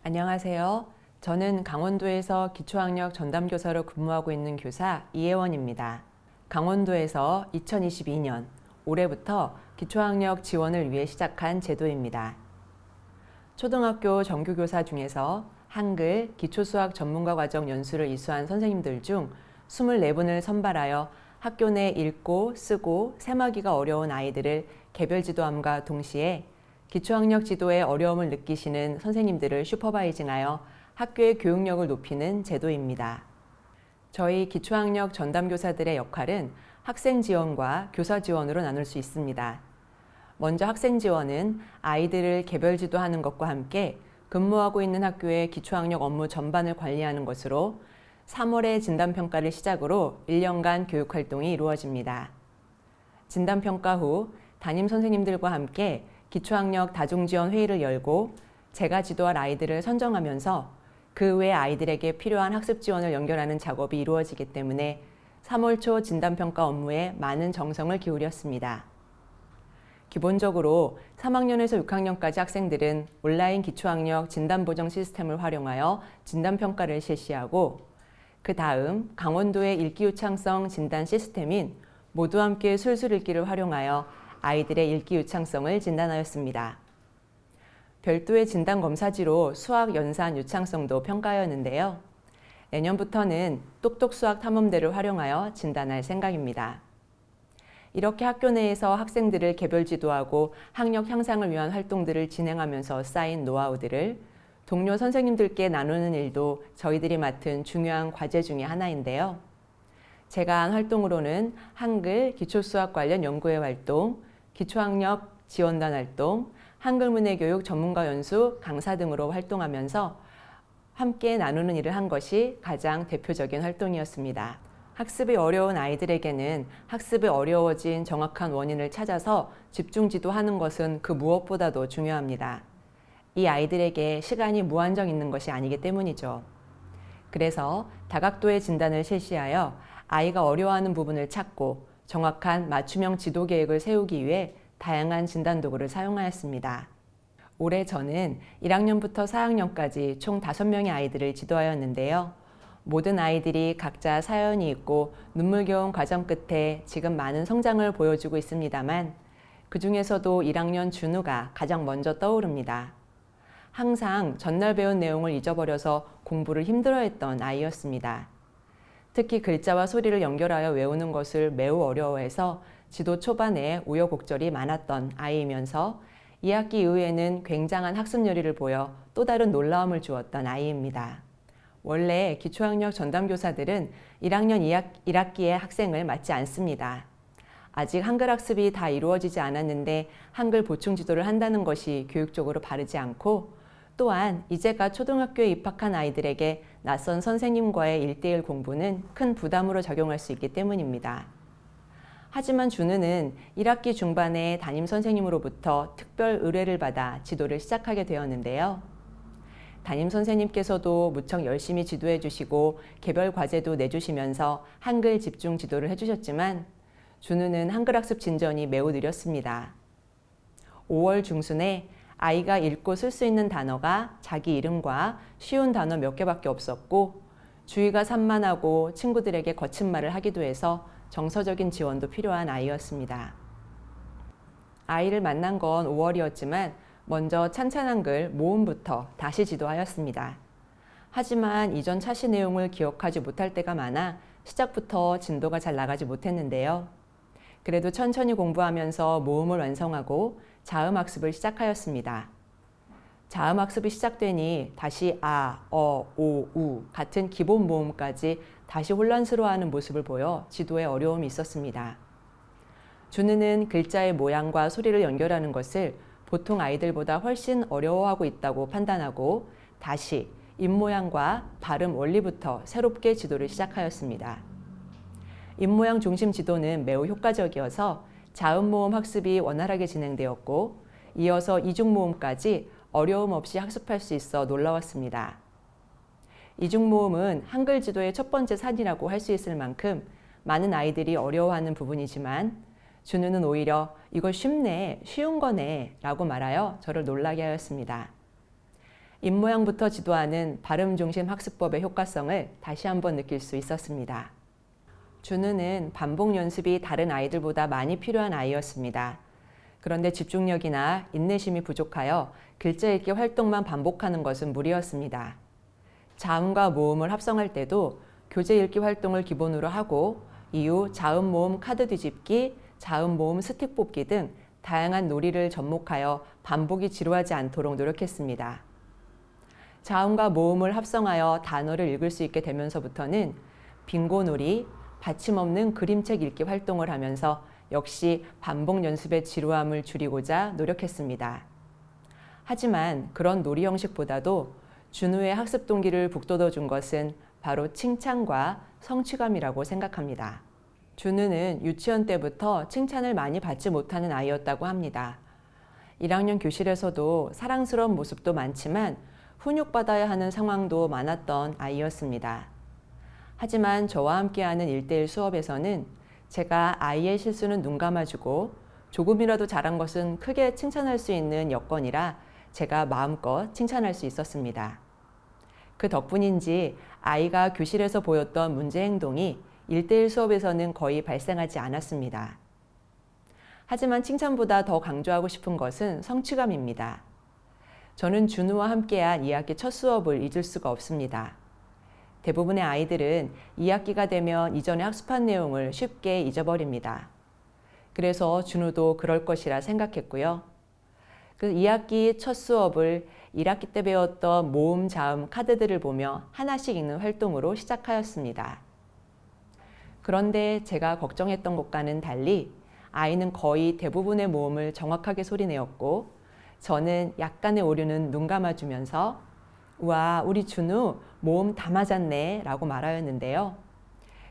안녕하세요. 저는 강원도에서 기초학력 전담교사로 근무하고 있는 교사 이혜원입니다. 강원도에서 2022년 올해부터 기초학력 지원을 위해 시작한 제도입니다. 초등학교 정규교사 중에서 한글, 기초수학 전문가 과정 연수를 이수한 선생님들 중 24분을 선발하여 학교 내 읽고 쓰고 세마기가 어려운 아이들을 개별 지도함과 동시에 기초학력 지도에 어려움을 느끼시는 선생님들을 슈퍼바이징하여 학교의 교육력을 높이는 제도입니다. 저희 기초학력 전담교사들의 역할은 학생 지원과 교사 지원으로 나눌 수 있습니다. 먼저 학생 지원은 아이들을 개별 지도하는 것과 함께 근무하고 있는 학교의 기초학력 업무 전반을 관리하는 것으로 3월에 진단평가를 시작으로 1년간 교육활동이 이루어집니다. 진단평가 후 담임 선생님들과 함께 기초학력 다중지원 회의를 열고 제가 지도할 아이들을 선정하면서 그 외 아이들에게 필요한 학습 지원을 연결하는 작업이 이루어지기 때문에 3월 초 진단평가 업무에 많은 정성을 기울였습니다. 기본적으로 3학년에서 6학년까지 학생들은 온라인 기초학력 진단보정 시스템을 활용하여 진단평가를 실시하고 그 다음 강원도의 읽기유창성 진단 시스템인 모두 함께 술술 읽기를 활용하여 아이들의 읽기 유창성을 진단하였습니다. 별도의 진단 검사지로 수학 연산 유창성도 평가하였는데요. 내년부터는 똑똑 수학 탐험대를 활용하여 진단할 생각입니다. 이렇게 학교 내에서 학생들을 개별 지도하고 학력 향상을 위한 활동들을 진행하면서 쌓인 노하우들을 동료 선생님들께 나누는 일도 저희들이 맡은 중요한 과제 중의 하나인데요. 제가 한 활동으로는 한글, 기초수학 관련 연구회 활동, 기초학력 지원단 활동, 한글문해교육 전문가 연수, 강사 등으로 활동하면서 함께 나누는 일을 한 것이 가장 대표적인 활동이었습니다. 학습이 어려운 아이들에게는 학습이 어려워진 정확한 원인을 찾아서 집중 지도하는 것은 그 무엇보다도 중요합니다. 이 아이들에게 시간이 무한정 있는 것이 아니기 때문이죠. 그래서 다각도의 진단을 실시하여 아이가 어려워하는 부분을 찾고 정확한 맞춤형 지도 계획을 세우기 위해 다양한 진단 도구를 사용하였습니다. 올해 저는 1학년부터 4학년까지 총 5명의 아이들을 지도하였는데요. 모든 아이들이 각자 사연이 있고 눈물겨운 과정 끝에 지금 많은 성장을 보여주고 있습니다만 그 중에서도 1학년 준우가 가장 먼저 떠오릅니다. 항상 전날 배운 내용을 잊어버려서 공부를 힘들어했던 아이였습니다. 특히 글자와 소리를 연결하여 외우는 것을 매우 어려워해서 지도 초반에 우여곡절이 많았던 아이이면서 2학기 이후에는 굉장한 학습 열의를 보여 또 다른 놀라움을 주었던 아이입니다. 원래 기초학력 전담교사들은 1학년 1학기의 학생을 맡지 않습니다. 아직 한글 학습이 다 이루어지지 않았는데 한글 보충 지도를 한다는 것이 교육적으로 바르지 않고 또한 이제가 초등학교에 입학한 아이들에게 낯선 선생님과의 1:1 공부는 큰 부담으로 작용할 수 있기 때문입니다. 하지만 준우는 1학기 중반에 담임 선생님으로부터 특별 의뢰를 받아 지도를 시작하게 되었는데요. 담임 선생님께서도 무척 열심히 지도해 주시고 개별 과제도 내주시면서 한글 집중 지도를 해주셨지만 준우는 한글 학습 진전이 매우 느렸습니다. 5월 중순에 아이가 읽고 쓸 수 있는 단어가 자기 이름과 쉬운 단어 몇 개밖에 없었고 주의가 산만하고 친구들에게 거친 말을 하기도 해서 정서적인 지원도 필요한 아이였습니다. 아이를 만난 건 5월이었지만 먼저 찬찬한글 모음부터 다시 지도하였습니다. 하지만 이전 차시 내용을 기억하지 못할 때가 많아 시작부터 진도가 잘 나가지 못했는데요. 그래도 천천히 공부하면서 모음을 완성하고 자음 학습을 시작하였습니다. 자음 학습이 시작되니 다시 아, 어, 오, 우 같은 기본 모음까지 다시 혼란스러워하는 모습을 보여 지도에 어려움이 있었습니다. 준우는 글자의 모양과 소리를 연결하는 것을 보통 아이들보다 훨씬 어려워하고 있다고 판단하고 다시 입모양과 발음 원리부터 새롭게 지도를 시작하였습니다. 입모양 중심 지도는 매우 효과적이어서 자음 모음 학습이 원활하게 진행되었고 이어서 이중 모음까지 어려움 없이 학습할 수 있어 놀라웠습니다. 이중 모음은 한글 지도의 첫 번째 산이라고 할 수 있을 만큼 많은 아이들이 어려워하는 부분이지만 준우는 오히려 이걸 쉽네, 쉬운 거네 라고 말하여 저를 놀라게 하였습니다. 입모양부터 지도하는 발음 중심 학습법의 효과성을 다시 한번 느낄 수 있었습니다. 준우는 반복 연습이 다른 아이들보다 많이 필요한 아이였습니다. 그런데 집중력이나 인내심이 부족하여 글자 읽기 활동만 반복하는 것은 무리였습니다. 자음과 모음을 합성할 때도 교재 읽기 활동을 기본으로 하고 이후 자음 모음 카드 뒤집기, 자음 모음 스틱 뽑기 등 다양한 놀이를 접목하여 반복이 지루하지 않도록 노력했습니다. 자음과 모음을 합성하여 단어를 읽을 수 있게 되면서부터는 빙고놀이, 받침 없는 그림책 읽기 활동을 하면서 역시 반복 연습의 지루함을 줄이고자 노력했습니다. 하지만 그런 놀이 형식보다도 준우의 학습 동기를 북돋워준 것은 바로 칭찬과 성취감이라고 생각합니다. 준우는 유치원 때부터 칭찬을 많이 받지 못하는 아이였다고 합니다. 1학년 교실에서도 사랑스러운 모습도 많지만 훈육받아야 하는 상황도 많았던 아이였습니다. 하지만 저와 함께하는 1:1 수업에서는 제가 아이의 실수는 눈 감아주고 조금이라도 잘한 것은 크게 칭찬할 수 있는 여건이라 제가 마음껏 칭찬할 수 있었습니다. 그 덕분인지 아이가 교실에서 보였던 문제 행동이 1:1 수업에서는 거의 발생하지 않았습니다. 하지만 칭찬보다 더 강조하고 싶은 것은 성취감입니다. 저는 준우와 함께한 2학기 첫 수업을 잊을 수가 없습니다. 대부분의 아이들은 2학기가 되면 이전에 학습한 내용을 쉽게 잊어버립니다. 그래서 준우도 그럴 것이라 생각했고요. 그 2학기 첫 수업을 1학기 때 배웠던 모음, 자음, 카드들을 보며 하나씩 읽는 활동으로 시작하였습니다. 그런데 제가 걱정했던 것과는 달리 아이는 거의 대부분의 모음을 정확하게 소리내었고 저는 약간의 오류는 눈 감아주면서 우와, 우리 준우 모음 다 맞았네 라고 말하였는데요.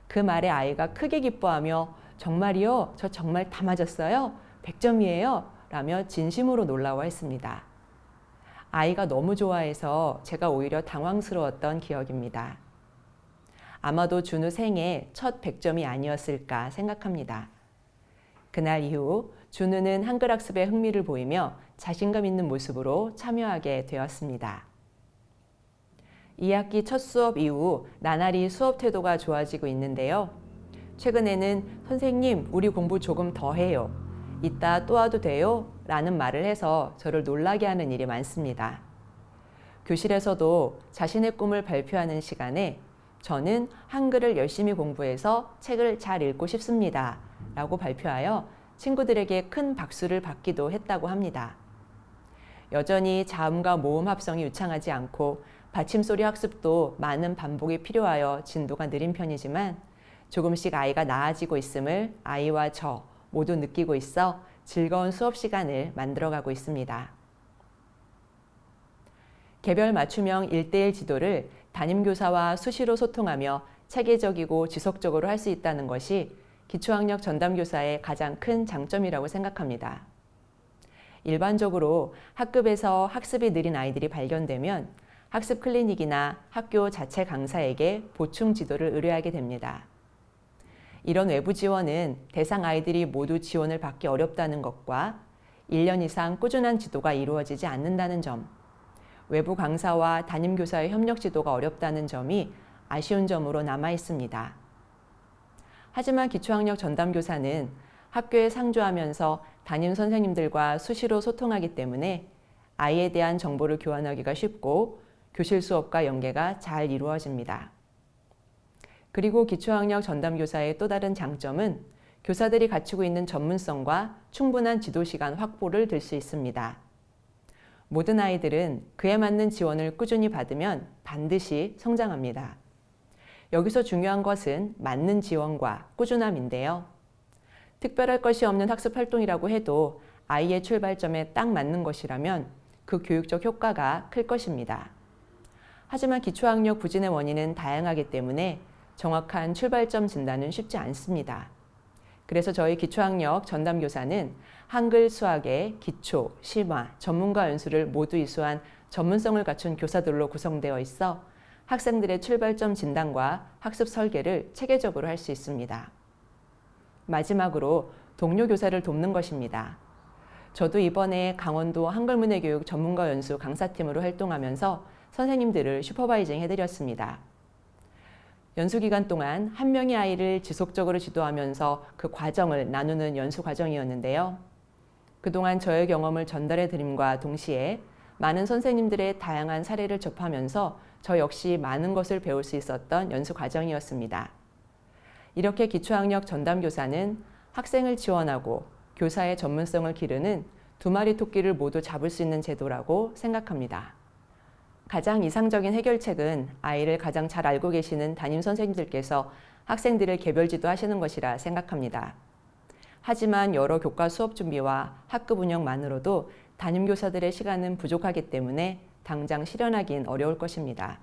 그 말에 아이가 크게 기뻐하며 정말이요? 저 정말 다 맞았어요? 100점이에요? 라며 진심으로 놀라워했습니다. 아이가 너무 좋아해서 제가 오히려 당황스러웠던 기억입니다. 아마도 준우 생애 첫 100점이 아니었을까 생각합니다. 그날 이후 준우는 한글 학습에 흥미를 보이며 자신감 있는 모습으로 참여하게 되었습니다. 2학기 첫 수업 이후 나날이 수업 태도가 좋아지고 있는데요. 최근에는 선생님, 우리 공부 조금 더 해요. 이따 또 와도 돼요? 라는 말을 해서 저를 놀라게 하는 일이 많습니다. 교실에서도 자신의 꿈을 발표하는 시간에 저는 한글을 열심히 공부해서 책을 잘 읽고 싶습니다. 라고 발표하여 친구들에게 큰 박수를 받기도 했다고 합니다. 여전히 자음과 모음 합성이 유창하지 않고 받침소리 학습도 많은 반복이 필요하여 진도가 느린 편이지만 조금씩 아이가 나아지고 있음을 아이와 저 모두 느끼고 있어 즐거운 수업 시간을 만들어가고 있습니다. 개별 맞춤형 1:1 지도를 담임교사와 수시로 소통하며 체계적이고 지속적으로 할 수 있다는 것이 기초학력 전담교사의 가장 큰 장점이라고 생각합니다. 일반적으로 학급에서 학습이 느린 아이들이 발견되면 학습 클리닉이나 학교 자체 강사에게 보충 지도를 의뢰하게 됩니다. 이런 외부 지원은 대상 아이들이 모두 지원을 받기 어렵다는 것과 1년 이상 꾸준한 지도가 이루어지지 않는다는 점, 외부 강사와 담임교사의 협력 지도가 어렵다는 점이 아쉬운 점으로 남아 있습니다. 하지만 기초학력 전담교사는 학교에 상주하면서 담임 선생님들과 수시로 소통하기 때문에 아이에 대한 정보를 교환하기가 쉽고 교실 수업과 연계가 잘 이루어집니다. 그리고 기초학력 전담교사의 또 다른 장점은 교사들이 갖추고 있는 전문성과 충분한 지도 시간 확보를 들 수 있습니다. 모든 아이들은 그에 맞는 지원을 꾸준히 받으면 반드시 성장합니다. 여기서 중요한 것은 맞는 지원과 꾸준함인데요. 특별할 것이 없는 학습 활동이라고 해도 아이의 출발점에 딱 맞는 것이라면 그 교육적 효과가 클 것입니다. 하지만 기초학력 부진의 원인은 다양하기 때문에 정확한 출발점 진단은 쉽지 않습니다. 그래서 저희 기초학력 전담교사는 한글, 수학의 기초, 심화, 전문가 연수를 모두 이수한 전문성을 갖춘 교사들로 구성되어 있어 학생들의 출발점 진단과 학습 설계를 체계적으로 할 수 있습니다. 마지막으로 동료 교사를 돕는 것입니다. 저도 이번에 강원도 한글문해교육 전문가 연수 강사팀으로 활동하면서 선생님들을 슈퍼바이징 해드렸습니다. 연수 기간 동안 한 명의 아이를 지속적으로 지도하면서 그 과정을 나누는 연수 과정이었는데요. 그동안 저의 경험을 전달해 드림과 동시에 많은 선생님들의 다양한 사례를 접하면서 저 역시 많은 것을 배울 수 있었던 연수 과정이었습니다. 이렇게 기초학력 전담교사는 학생을 지원하고 교사의 전문성을 기르는 두 마리 토끼를 모두 잡을 수 있는 제도라고 생각합니다. 가장 이상적인 해결책은 아이를 가장 잘 알고 계시는 담임 선생님들께서 학생들을 개별 지도하시는 것이라 생각합니다. 하지만 여러 교과 수업 준비와 학급 운영만으로도 담임교사들의 시간은 부족하기 때문에 당장 실현하긴 어려울 것입니다.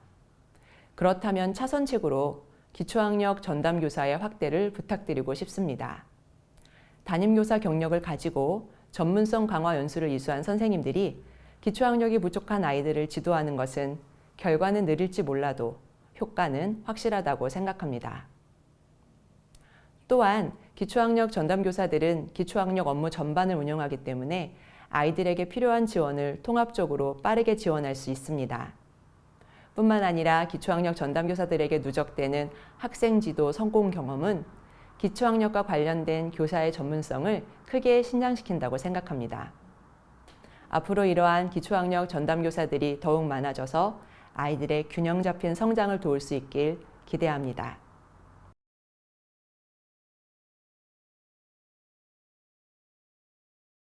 그렇다면 차선책으로 기초학력 전담교사의 확대를 부탁드리고 싶습니다. 담임교사 경력을 가지고 전문성 강화 연수를 이수한 선생님들이 기초학력이 부족한 아이들을 지도하는 것은 결과는 느릴지 몰라도 효과는 확실하다고 생각합니다. 또한 기초학력 전담교사들은 기초학력 업무 전반을 운영하기 때문에 아이들에게 필요한 지원을 통합적으로 빠르게 지원할 수 있습니다. 뿐만 아니라 기초학력 전담교사들에게 누적되는 학생 지도 성공 경험은 기초학력과 관련된 교사의 전문성을 크게 신장시킨다고 생각합니다. 앞으로 이러한 기초학력 전담교사들이 더욱 많아져서 아이들의 균형 잡힌 성장을 도울 수 있길 기대합니다.